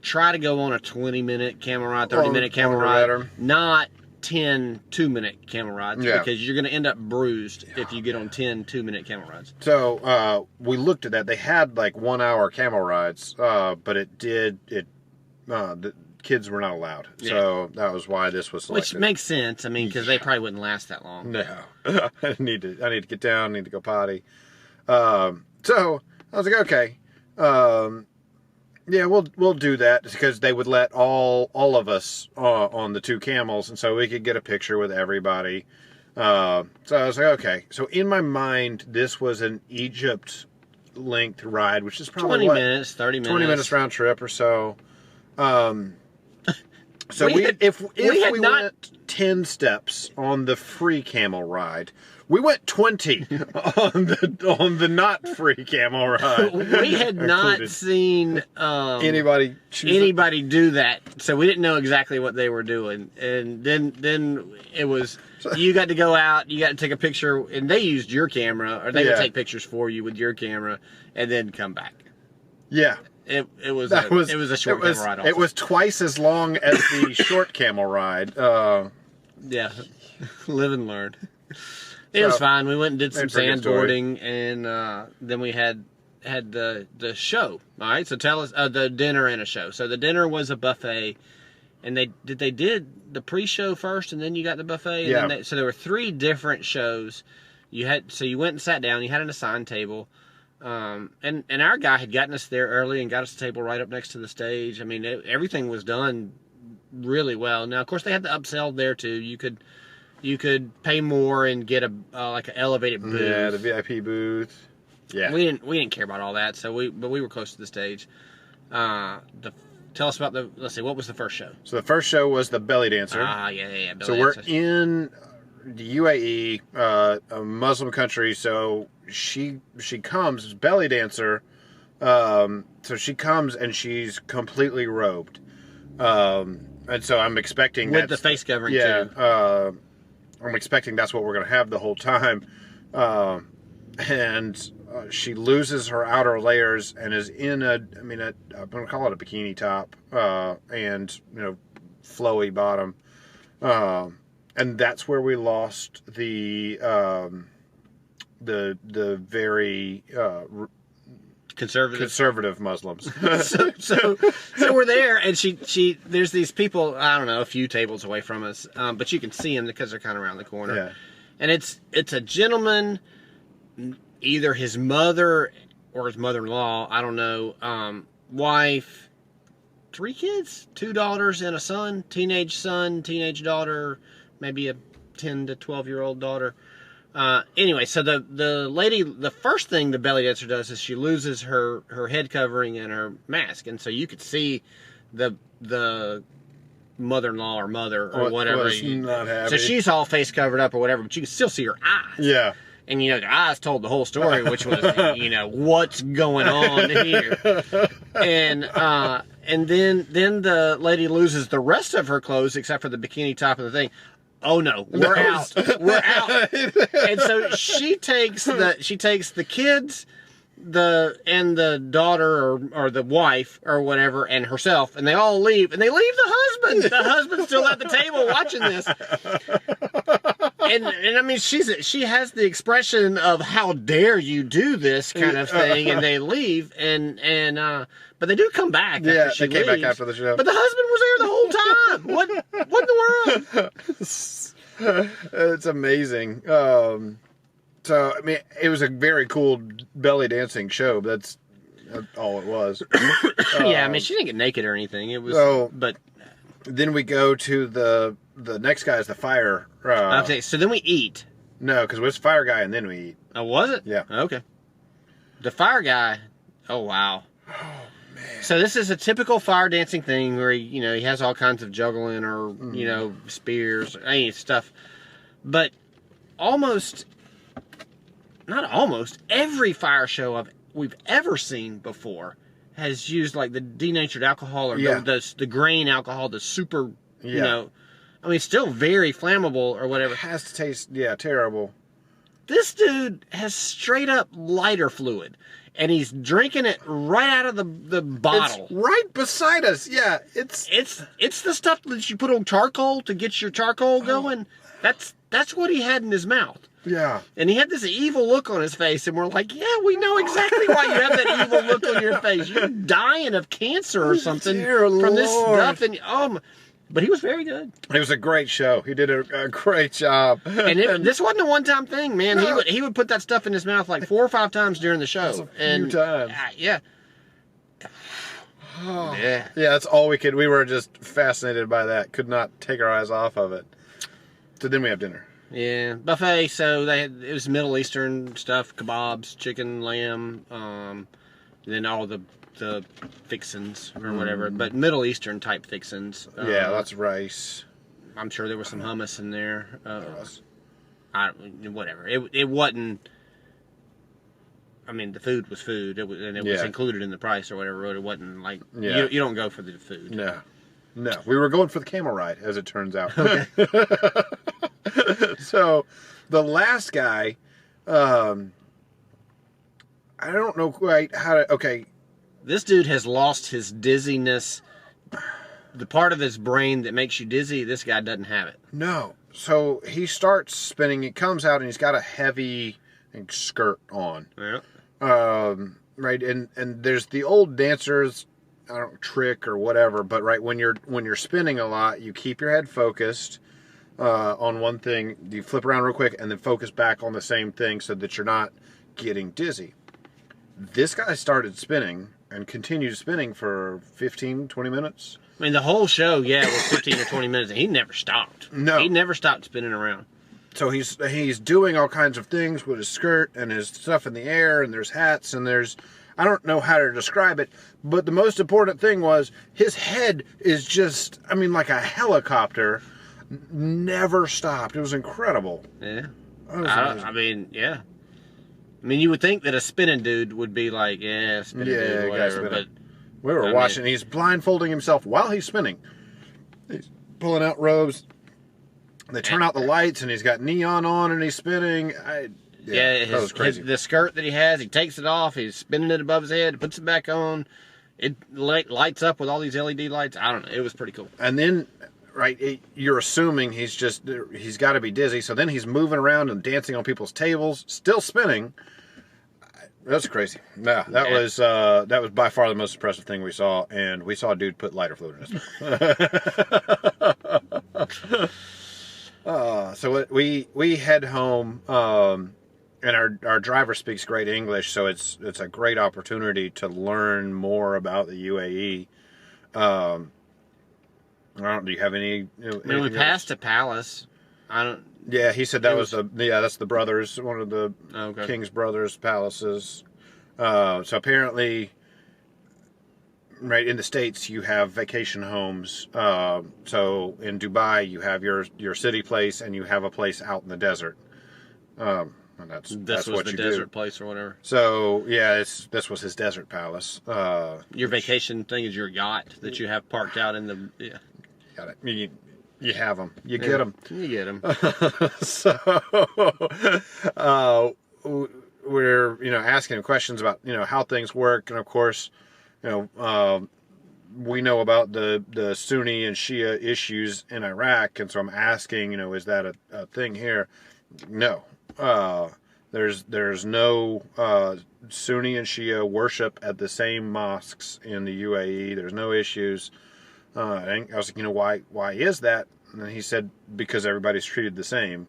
try to go on a 20-minute camel ride, 30-minute camel ride, not 10 2-minute camel rides, because you're going to end up bruised if you get on 10 2-minute camel rides. So we looked at that. They had like 1 hour camel rides, but the kids were not allowed. So that was why this was selected. Which makes sense. Because they probably wouldn't last that long. No, I need to get down. Need to go potty. So I was like, okay, we'll do that because they would let all of us on the 2 camels, and so we could get a picture with everybody. So I was like, okay. So in my mind, this was an Egypt length ride, which is probably 20 minutes, 30 minutes, 20 minutes round trip or so. So we went 10 steps on the free camel ride, we went 20 on the not free camel ride. We had not seen anybody do that, so we didn't know exactly what they were doing. And then it was, you got to go out, you got to take a picture, and they used your camera, or they would take pictures for you with your camera, and then come back. Yeah. It was a short camel ride also. It was twice as long as the short camel ride. Yeah, live and learn. It was fine. We went and did some sandboarding, and then we had the show. All right, so tell us the dinner and a show. So the dinner was a buffet, and they did the pre-show first, and then you got the buffet. And then so there were 3 different shows. You went and sat down. You had an assigned table. And our guy had gotten us there early and got us a table right up next to the stage. Everything was done really well. Now, of course, they had the upsell there too. You could pay more and get like an elevated booth. Yeah, the VIP booth. Yeah, we didn't care about all that. So but we were close to the stage. Tell us about let's see, what was the first show? So the first show was the belly dancer. Yeah. Belly dancer. We're in the UAE, a Muslim country, so she comes belly dancer, so she comes and she's completely robed, and so I'm expecting with the face covering too. I'm expecting that's what we're going to have the whole time, and she loses her outer layers and is in I'm going to call it a bikini top, and flowy bottom, and that's where we lost the very conservative Muslims. so we're there, and she there's these people, I don't know, a few tables away from us, but you can see them because they're kind of around the corner. Yeah. And it's a gentleman, either his mother or his mother-in-law, I don't know, wife, 3 kids, 2 daughters and a son, teenage daughter, maybe a 10 to 12-year-old daughter. Anyway, so the lady, the first thing the belly dancer does is she loses her head covering and her mask, and so you could see the mother-in-law or mother or whatever. Was not happy. So she's all face covered up or whatever, but you can still see her eyes. Yeah. And the eyes told the whole story, which was what's going on here. And then the lady loses the rest of her clothes except for the bikini top and the thing. Oh no, we're out. We're out. And so she takes the kids, the daughter or the wife or whatever, and herself, and they all leave, and they leave the husband. The husband's still at the table watching this. And she has the expression of how dare you do this kind of thing, and they leave, but they do come back. Yeah, after she they came leaves. back after the show. But the husband was there the whole time. What in the world? It's amazing. So it was a very cool belly dancing show. That's all it was. Yeah, she didn't get naked or anything. It was, but then we go to the next guy is the fire. Okay, so then we eat. No, because it was Fire Guy and then we eat. Oh, was it? Yeah. Okay. The fire guy. Oh, wow. Oh, man. So this is a typical fire dancing thing where he has all kinds of juggling or spears, any stuff. But not almost every fire show we've ever seen before has used like the denatured alcohol or the grain alcohol, the super, I mean, still very flammable or whatever. It has to taste, terrible. This dude has straight up lighter fluid, and he's drinking it right out of the bottle. It's right beside us. Yeah, it's the stuff that you put on charcoal to get your charcoal going. That's what he had in his mouth. Yeah. And he had this evil look on his face, and we're like, yeah, we know exactly why you have that evil look on your face. You're dying of cancer or something from this stuff. And but he was very good. It was a great show. He did a great job. And this wasn't a one-time thing, man. No. He would put that stuff in his mouth like 4 or 5 times during the show. A few times. Yeah. Oh. Yeah, that's all we could. We were just fascinated by that. Could not take our eyes off of it. So then we have dinner. Yeah, buffet. So it was Middle Eastern stuff: kebabs, chicken, lamb, then all the fixins or whatever. But Middle Eastern type fixins. Yeah, lots of rice. I'm sure there was some hummus in there. Whatever. It wasn't. I mean, the food was food, and it was included in the price or whatever. It wasn't like you don't go for the food. No, we were going for the camel ride, as it turns out. Okay. So, the last guy, I don't know quite how to. Okay, this dude has lost his dizziness. The part of his brain that makes you dizzy, this guy doesn't have it. No. So he starts spinning. He comes out and he's got a heavy skirt on. Yeah. Right, and there's the old dancers, I don't know, trick or whatever, but right when you're spinning a lot, you keep your head focused on one thing, you flip around real quick and then focus back on the same thing so that you're not getting dizzy. This guy started spinning and continued spinning for 15, 20 minutes. I mean, the whole show, was 15 or 20 minutes, and he never stopped. No. He never stopped spinning around. So he's doing all kinds of things with his skirt and his stuff in the air, and there's hats, and I don't know how to describe it, but the most important thing was his head is just, I mean, like a helicopter, never stopped. It was incredible. Yeah. I mean, you would think that a spinning dude would be like, spinning dude or whatever, but we were watching. He's blindfolding himself while he's spinning. He's pulling out robes. They turn out the lights, and he's got neon on, and he's spinning. That was crazy. The skirt that he has, he takes it off. He's spinning it above his head, puts it back on. It lights up with all these LED lights. I don't know. It was pretty cool. And then, you're assuming he's got to be dizzy. So then he's moving around and dancing on people's tables, still spinning. That's crazy. Yeah, that was by far the most impressive thing we saw, and we saw a dude put lighter fluid in his mouth. So we head home, and our driver speaks great English, so it's a great opportunity to learn more about the UAE. Do you have any? We passed a palace. I don't. Yeah, he said that's the brothers, one of the king's brothers' palaces. So apparently, right in the States, you have vacation homes. So in Dubai, you have your city place, and you have a place out in the desert. And that's what you do. Desert place or whatever. So this was his desert palace. Your vacation thing is your yacht that you have parked out in the Got it. You have them. You get them. You get them. So we're asking him questions about how things work, and of course we know about the Sunni and Shia issues in Iraq, and so I'm asking, is that a thing here? No. There's no Sunni and Shia worship at the same mosques in the UAE. There's no issues. And I was like, why is that? And he said, because everybody's treated the same.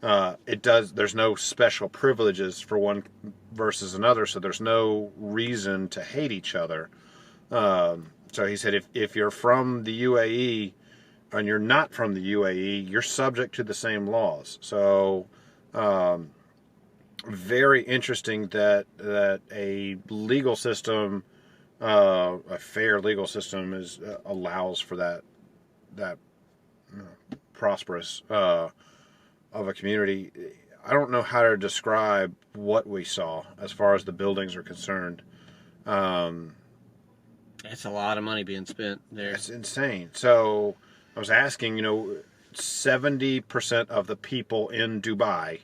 There's no special privileges for one versus another, so there's no reason to hate each other. So he said, if you're from the UAE and you're not from the UAE, you're subject to the same laws. So Very interesting that a legal system, a fair legal system, allows for that prosperous of a community. I don't know how to describe what we saw as far as the buildings are concerned. That's a lot of money being spent there. It's insane. So I was asking, 70% of the people in Dubai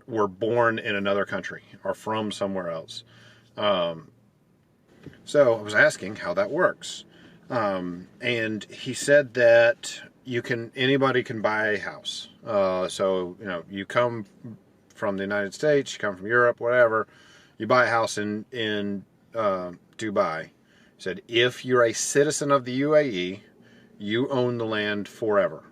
were born in another country or from somewhere else. So I was asking how that works. And he said that anybody can buy a house. So, you come from the United States, you come from Europe, whatever, you buy a house in Dubai. He said, if you're a citizen of the UAE, you own the land forever.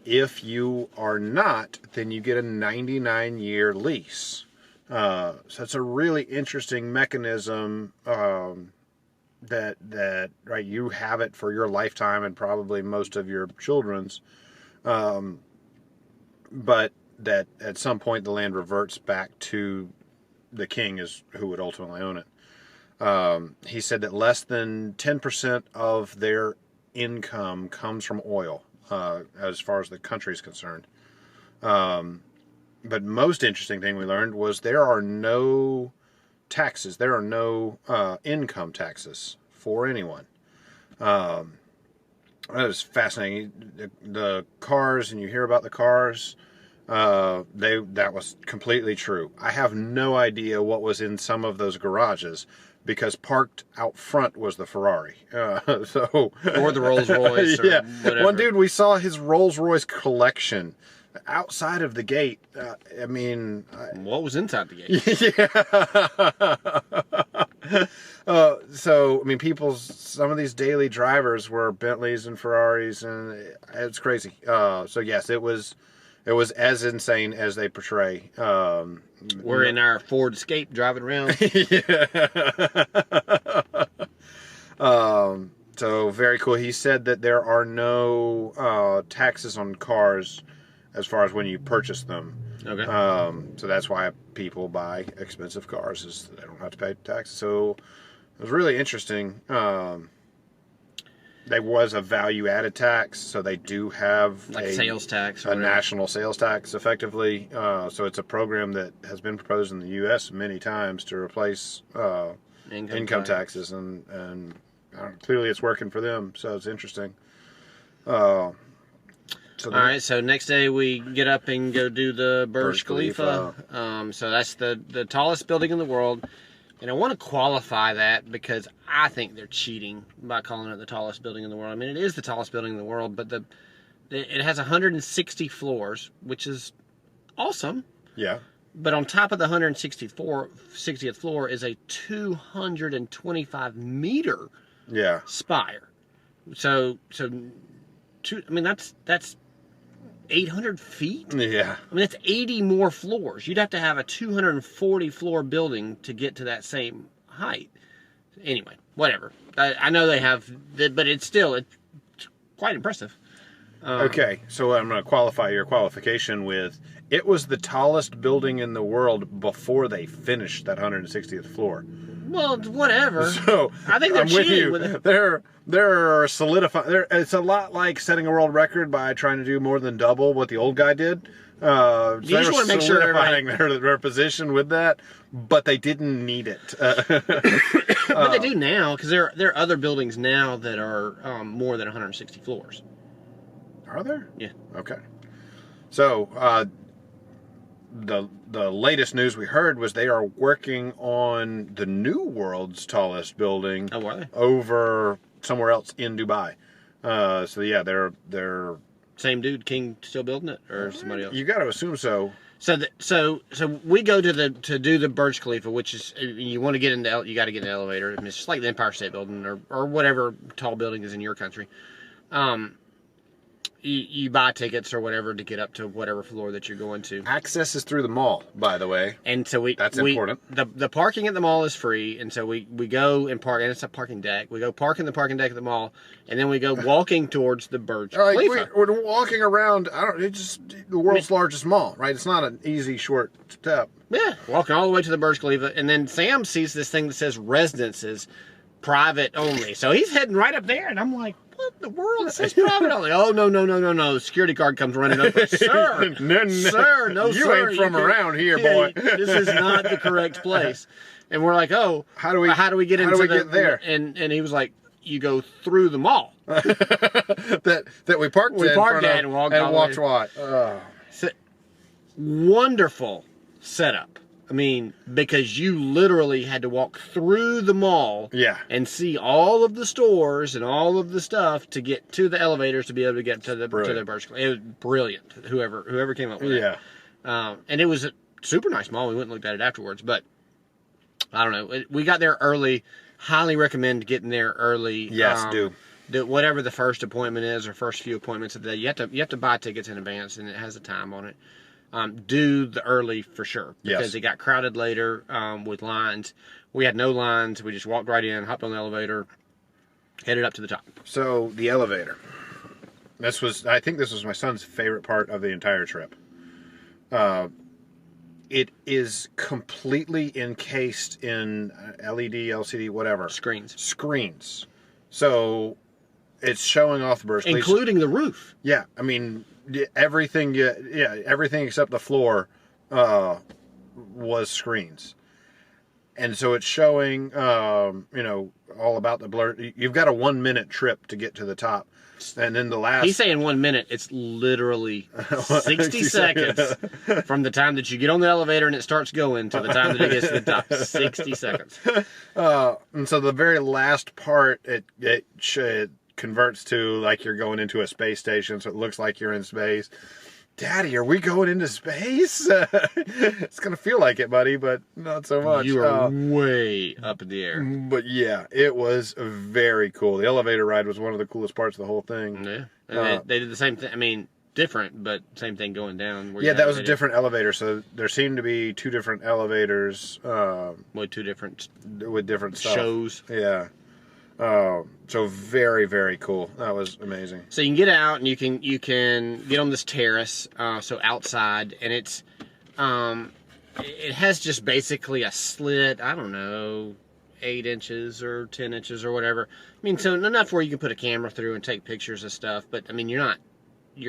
If you are not, then you get a 99-year lease. So it's a really interesting mechanism that right, you have it for your lifetime and probably most of your children's, but that at some point the land reverts back to the king is who would ultimately own it. He said that less than 10% of their income comes from oil, as far as the country is concerned. But most interesting thing we learned was there are no taxes. There are no income taxes for anyone. That was fascinating. The cars, and you hear about the cars, that was completely true. I have no idea what was in some of those garages, because parked out front was the Ferrari. Or the Rolls Royce, or yeah. whatever. One dude, we saw his Rolls Royce collection outside of the gate. What was inside the gate? Some of these daily drivers were Bentleys and Ferraris, and it's crazy. So yes, it was as insane as they portray. We're in our Ford Escape driving around. So very cool. He said that there are no taxes on cars as far as when you purchase them. Okay. So that's why people buy expensive cars, is they don't have to pay taxes. So it was really interesting. There was a value-added tax, so they do have like a sales tax, or a national sales tax, effectively. So it's a program that has been proposed in the U.S. many times to replace income taxes, and clearly it's working for them. So it's interesting. All right, so next day we get up and go do the Burj Khalifa. So that's the tallest building in the world. And I want to qualify that because I think they're cheating by calling it the tallest building in the world. I mean, it is the tallest building in the world, but it has 160 floors, which is awesome. Yeah. But on top of the 60th floor is a 225 meter spire. So that's 800 feet? Yeah. I mean, that's 80 more floors. You'd have to have a 240 floor building to get to that same height. Anyway, whatever. I know they have, but it's quite impressive. Okay, so I'm going to qualify your qualification with, it was the tallest building in the world before they finished that 160th floor. Well, whatever. So I think they're cheating with it. They're solidifying. It's a lot like setting a world record by trying to do more than double what the old guy did. So you just want to make sure solidifying their position with that, but they didn't need it. But they do now, because there are other buildings now that are more than 160 floors. Are there? Yeah. Okay. So the latest news we heard was they are working on the new world's tallest building. Oh, are they? Over somewhere else in Dubai. So yeah, they're same dude, King, still building it, or somebody else? You got to assume so. So we go to do the Burj Khalifa, which is, you want to get into, you got to get in the elevator. I mean, it's just like the Empire State Building or whatever tall building is in your country. you buy tickets or whatever to get up to whatever floor that you're going to. Access is through the mall, by the way. And so that's important. The parking at the mall is free, and so we go and park, and it's a parking deck. We go park in the parking deck at the mall, and then we go walking towards the Burj Khalifa. We're walking around. It's just the world's largest mall, right? It's not an easy short step. Yeah, walking all the way to the Burj Khalifa, and then Sam sees this thing that says residences, private only. So he's heading right up there, and I'm like, what in the world? It says private only. Oh, no. The security guard comes running up. Sir, You ain't from around here, boy. This is not the correct place. And we're like, oh, how do we get there? And he was like, you go through the mall. that we parked at and walked wide. Oh. Wonderful setup. I mean, because you literally had to walk through the mall and see all of the stores and all of the stuff to get to the elevators to be able to get to the Burj Khalifa. It was brilliant. Whoever came up with it. And it was a super nice mall. We went and looked at it afterwards, but I don't know. We got there early. Highly recommend getting there early. Yes, do. Whatever the first appointment is or first few appointments of the day, you have to buy tickets in advance, and it has a time on it. Do the early for sure, because it got crowded later with lines. We had no lines. We just walked right in, hopped on the elevator, headed up to the top. So the elevator. I think this was my son's favorite part of the entire trip. It is completely encased in LED, LCD, whatever. Screens. So it's showing off the Burj Khalifa. Including the roof. Yeah, I mean, everything except the floor was screens. And so it's showing, all about the blur. You've got a 1 minute trip to get to the top. And then the last... He's saying 1 minute. It's literally 60 seconds from the time that you get on the elevator and it starts going to the time that it gets to the top. 60 seconds. And so the very last part, it converts to like you're going into a space station, so it looks like you're in space. Daddy, are we going into space? It's going to feel like it, buddy, but not so much. You are way up in the air. But yeah, it was very cool. The elevator ride was one of the coolest parts of the whole thing. Yeah. And they did the same thing. I mean, different, but same thing going down. Yeah, that was a different elevator. So there seemed to be two different elevators. With different stuff. Shows. Yeah. So very, very cool. That was amazing. So you can get out and you can get on this terrace, so outside, and it has just basically a slit, I don't know, 8 inches or 10 inches or whatever. I mean, so enough where you can put a camera through and take pictures of stuff, but I mean, your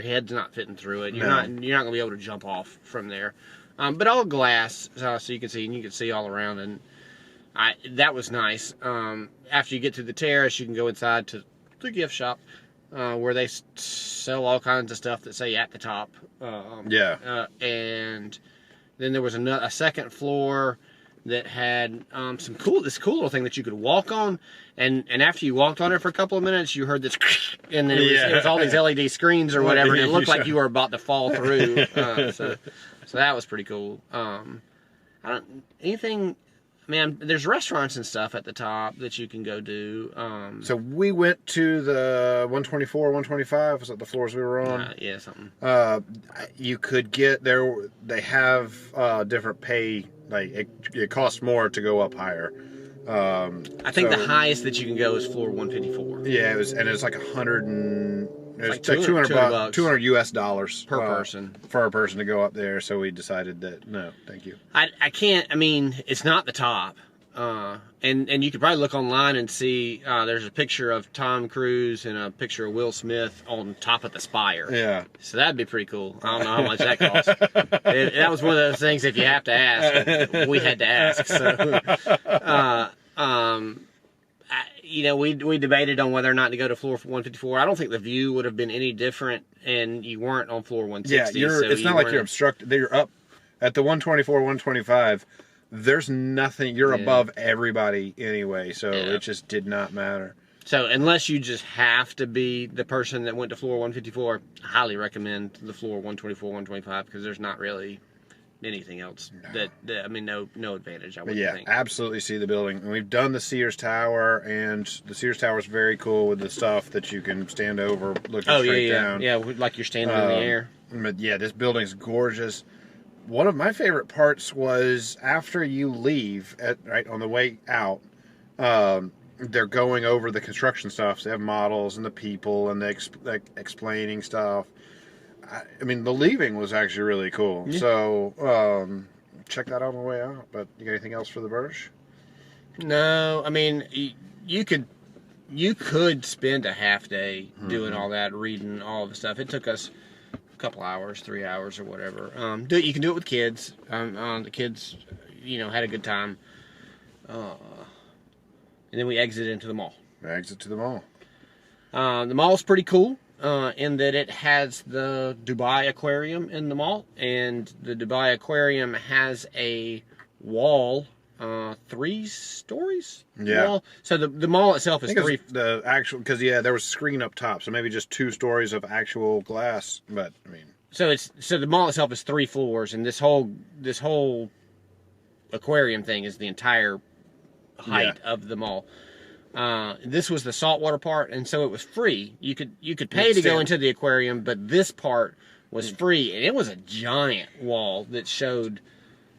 head's not fitting through it. You're not going to be able to jump off from there. But all glass, so you can see, and you can see all around, and that was nice. After you get to the terrace, you can go inside to the gift shop, where they sell all kinds of stuff that say at the top. And then there was a second floor that had this cool little thing that you could walk on, and after you walked on it for a couple of minutes, you heard this, and then it was all these LED screens or whatever, and it looked like you were about to fall through. So that was pretty cool. Man, there's restaurants and stuff at the top that you can go do. So we went to the 124, 125. Was that the floors we were on? Yeah, something. You could get there. They have different pay. Like it costs more to go up higher. I think the highest that you can go is floor 154. Yeah, it's like 100 and. It was like $200 US per person for a person to go up there. So we decided that no, thank you. I can't. I mean, it's not the top, and you could probably look online and see. There's a picture of Tom Cruise and a picture of Will Smith on top of the spire. Yeah. So that'd be pretty cool. I don't know how much that costs. That was one of those things. If you have to ask, we had to ask. So. We debated on whether or not to go to floor 154. I don't think the view would have been any different, and you weren't on floor 160. Yeah, it's not like you're obstructed. You're up at the 124, 125. There's nothing. You're above everybody anyway, so it just did not matter. So unless you just have to be the person that went to floor 154, I highly recommend the floor 124, 125, because there's not really anything else. That I mean, no advantage. I But wouldn't yeah, think. absolutely see the building. And we've done the Sears Tower, and the Sears Tower is very cool with the stuff that you can stand over, looking straight down. Yeah, like you're standing in the air. But yeah, this building's gorgeous. One of my favorite parts was after you leave, right on the way out, they're going over the construction stuff. So they have models and the people and the explaining stuff. I mean, the leaving was actually really cool. Yeah. So check that out on the way out. But you got anything else for the Burj? No, I mean you could spend a half day doing all that, reading all the stuff. It took us a couple hours, 3 hours or whatever. You can do it with kids. The kids, had a good time. And then we exited into the mall. Exit to the mall. The mall's pretty cool in that it has the Dubai Aquarium in the mall, and the Dubai Aquarium has a wall, 3 stories. Yeah. Wall. So the mall itself is 3. The actual, because there was a screen up top, so maybe just 2 stories of actual glass. But I mean, so the mall itself is 3 floors, and this whole aquarium thing is the entire height of the mall. This was the saltwater part, and so it was free. You could pay to go into the aquarium, but this part was free, and it was a giant wall that showed.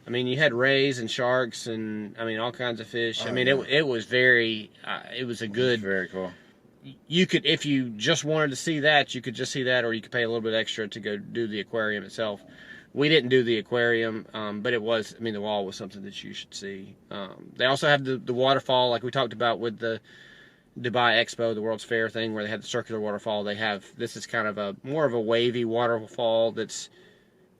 I mean, you had rays and sharks, and I mean all kinds of fish. I mean, it was very. It was a good. Very cool. You could, if you just wanted to see that, you could just see that, or you could pay a little bit extra to go do the aquarium itself. We didn't do the aquarium, but it was, I mean, the wall was something that you should see. They also have the waterfall, like we talked about with the Dubai Expo, the World's Fair thing, where they had the circular waterfall. This is kind of more of a wavy waterfall that's,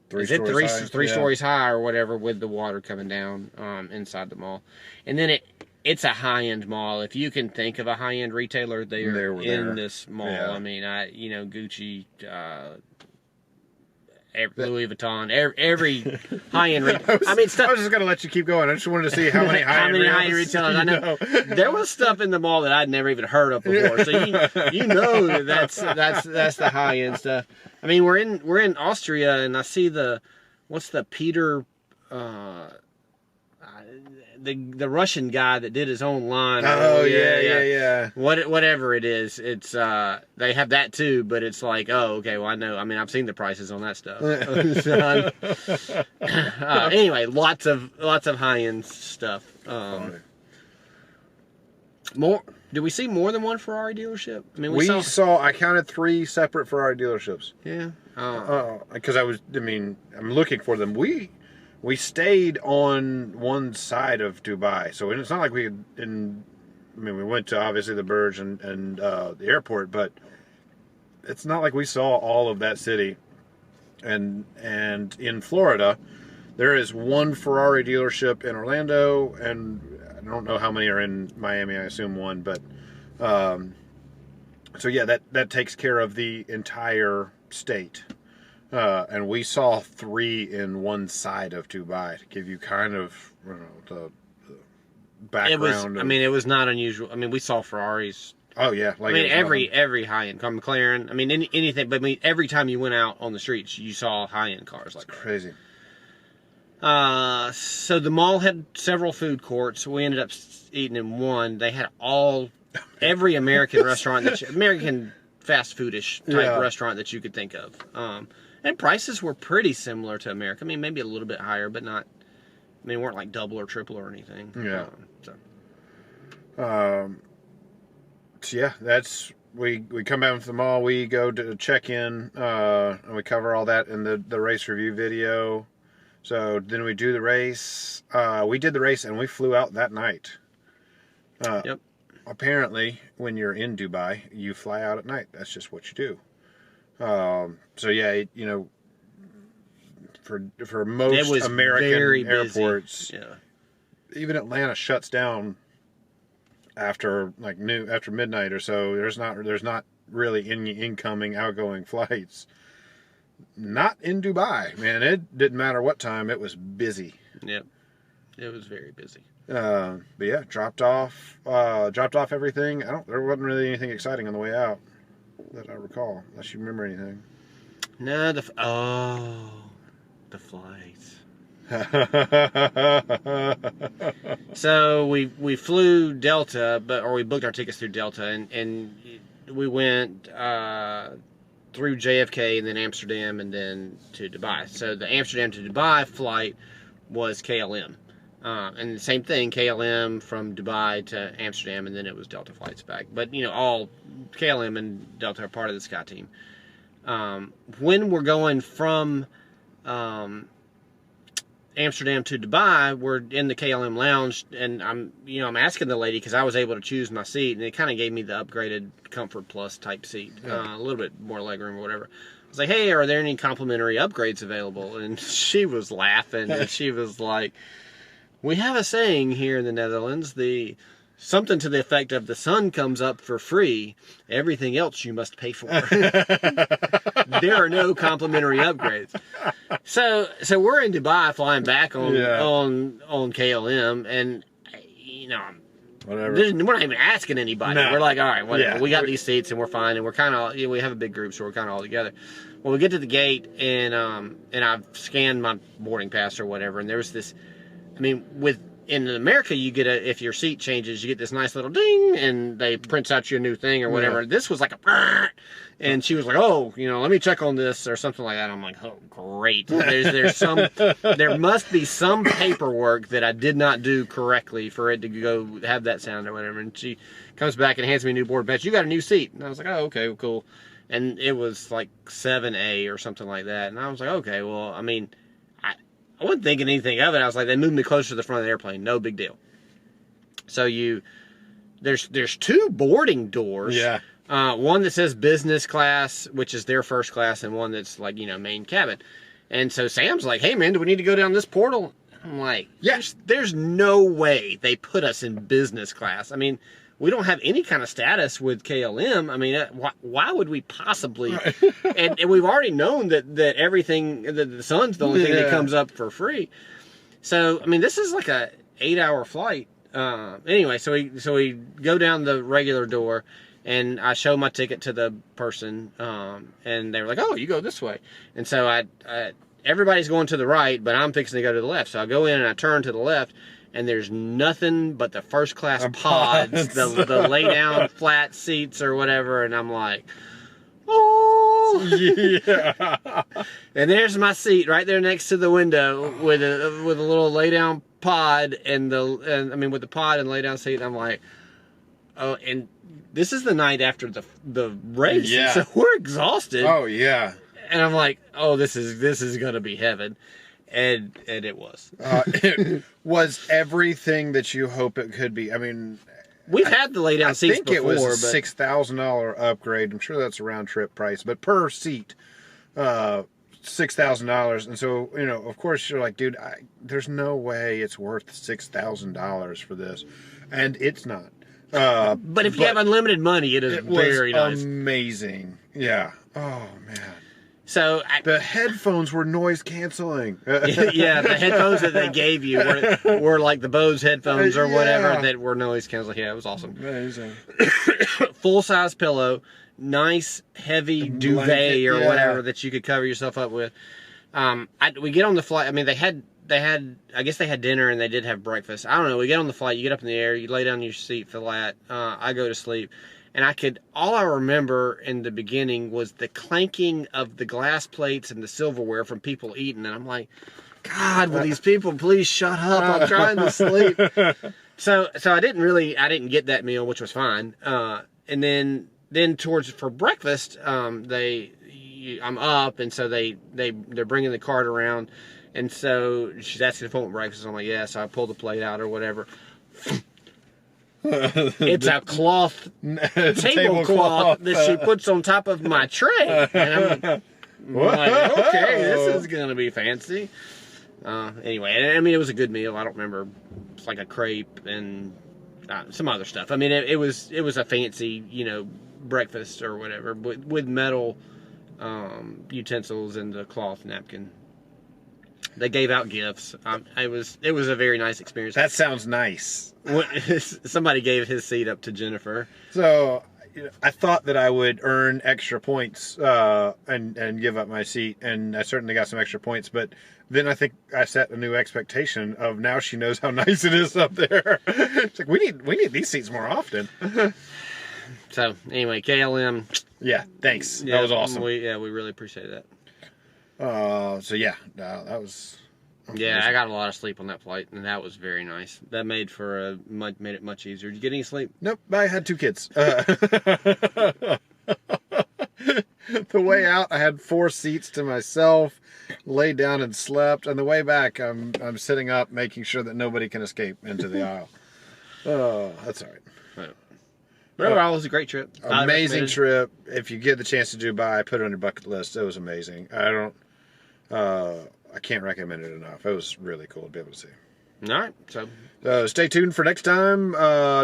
three stories high or whatever, with the water coming down inside the mall. And then it's a high-end mall. If you can think of a high-end retailer, they're in this mall. Yeah. I mean, Gucci, Louis Vuitton, every high-end. I was just gonna let you keep going. I just wanted to see how many high-end retailers. I know there was stuff in the mall that I'd never even heard of before. So you know that's the high-end stuff. I mean, we're in Austria, and I see what's the Peter. The Russian guy that did his own line. Oh yeah. Whatever it is, it's they have that too, but it's like, oh, okay, well I know. I mean, I've seen the prices on that stuff. Anyway, lots of high end stuff. More? Did we see more than one Ferrari dealership? I mean, we saw. I counted 3 separate Ferrari dealerships. Yeah. Because I'm looking for them. We stayed on one side of Dubai, so it's not like we went to obviously the Burj and the airport, but it's not like we saw all of that city. And in Florida, there is one Ferrari dealership in Orlando, and I don't know how many are in Miami. I assume 1, but so yeah, that takes care of the entire state. And we saw 3 in one side of Dubai to give you kind of the background. It was not unusual. I mean, we saw Ferraris. Oh yeah, every high end car, McLaren. I mean, anything. But every time you went out on the streets, you saw high end cars like that. Crazy. So the mall had several food courts. We ended up eating in one. They had every American restaurant American fast foodish type restaurant that you could think of. And prices were pretty similar to America. I mean, maybe a little bit higher, but not. I mean, weren't like double or triple or anything. Yeah. So yeah, that's we come back from the mall. We go to check in, and we cover all that in the race review video. So then we do the race. We did the race and we flew out that night. Yep. Apparently, when you're in Dubai, you fly out at night. That's just what you do. So yeah, for most American airports, even Atlanta shuts down after after midnight or so. There's not really any incoming, outgoing flights. Not in Dubai, man. It didn't matter what time. It was busy. Yep, it was very busy. But yeah, dropped off everything. There wasn't really anything exciting on the way out that I recall, unless you remember anything. No, the flights. So we flew Delta, or we booked our tickets through Delta, and we went through JFK and then Amsterdam and then to Dubai. So the Amsterdam to Dubai flight was KLM. And the same thing, KLM from Dubai to Amsterdam, and then it was Delta flights back. But, all KLM and Delta are part of the Sky Team. When we're going from Amsterdam to Dubai, we're in the KLM lounge, and I'm asking the lady, because I was able to choose my seat, and it kind of gave me the upgraded Comfort Plus type seat, a little bit more legroom or whatever. I was like, hey, are there any complimentary upgrades available? And she was laughing, and she was like, we have a saying here in the Netherlands, something to the effect of, the sun comes up for free, everything else you must pay for. There are no complimentary upgrades. So we're in Dubai flying back on KLM, and whatever. We're not even asking anybody. No. We're like, all right, whatever. Yeah. We got these seats and we're fine, and we're kind of we have a big group, so we're kind of all together. Well, we get to the gate, and I've scanned my boarding pass or whatever, and there was this. In America, you get if your seat changes, you get this nice little ding, and they prints out you a new thing or whatever. Yeah. This was like and she was like, oh, let me check on this or something like that. I'm like, oh, great. There must be some paperwork that I did not do correctly for it to go have that sound or whatever. And she comes back and hands me a new board pass. You got a new seat. And I was like, oh, okay, well, cool. And it was like 7A or something like that. And I was like, okay, well, I wasn't thinking anything of it. I was like, they moved me closer to the front of the airplane. No big deal. So there's two boarding doors. Yeah. One that says business class, which is their first class, and one that's like, main cabin. And so Sam's like, hey man, do we need to go down this portal? I'm like, yes. There's no way they put us in business class. We don't have any kind of status with KLM. Why would we possibly? Right. and we've already known that everything, the sun's the only thing that comes up for free. So, this is like a 8-hour flight. Anyway, so we go down the regular door, and I show my ticket to the person, and they were like, oh, you go this way. And so everybody's going to the right, but I'm fixing to go to the left. So I go in and I turn to the left, and there's nothing but the first class pods, the lay down flat seats or whatever, and I'm like, oh yeah. And there's my seat right there next to the window with a little lay down pod with the pod and lay down seat. And I'm like, oh, and this is the night after the race, so we're exhausted. Oh yeah. And I'm like, oh, this is gonna be heaven. And it was. It was everything that you hope it could be. We've had the lay down seats before. I think it was a $6,000 upgrade. I'm sure that's a round trip price, but per seat, $6,000. And so, of course, you're like, dude, there's no way it's worth $6,000 for this, and it's not. But if you have unlimited money, it is very nice. Amazing. Yeah. Oh man. So the headphones were noise canceling. Yeah, the headphones that they gave you were like the Bose headphones or whatever that were noise canceling. Yeah, it was awesome. Amazing. Full size pillow, nice heavy duvet or whatever that you could cover yourself up with. We get on the flight. They had. I guess they had dinner and they did have breakfast. I don't know. We get on the flight. You get up in the air. You lay down in your seat flat. I go to sleep. And all I remember in the beginning was the clanking of the glass plates and the silverware from people eating. And I'm like, God, will these people please shut up? I'm trying to sleep. So I didn't get that meal, which was fine. And then for breakfast, I'm up. And so they're bringing the cart around. And so she's asking if I want breakfast. I'm like, yeah. So I pull the plate out or whatever. It's a cloth tablecloth that she puts on top of my tray, and I'm like, okay, this is gonna be fancy. Anyway, it was a good meal. I don't remember. It's like a crepe and some other stuff. It was a fancy, breakfast or whatever, with metal utensils and a cloth napkin. They gave out gifts. It was a very nice experience. That sounds nice. Somebody gave his seat up to Jennifer. So, I thought that I would earn extra points and give up my seat, and I certainly got some extra points. But then I think I set a new expectation of now she knows how nice it is up there. It's like we need these seats more often. So anyway, KLM. Yeah, thanks. Yeah, that was awesome. We really appreciate that. So yeah, that was. Yeah, I got a lot of sleep on that flight, and that was very nice. That made it much easier. Did you get any sleep? Nope, I had 2 kids. The way out, I had 4 seats to myself, laid down and slept. On the way back, I'm sitting up, making sure that nobody can escape into the aisle. Oh, that's all right. But overall, it was a great trip. Amazing trip. If you get the chance to Dubai, put it on your bucket list. It was amazing. I can't recommend it enough. It was really cool to be able to see. All right. So stay tuned for next time.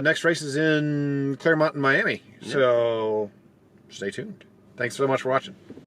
Next race is in Claremont and Miami. So stay tuned. Thanks so much for watching.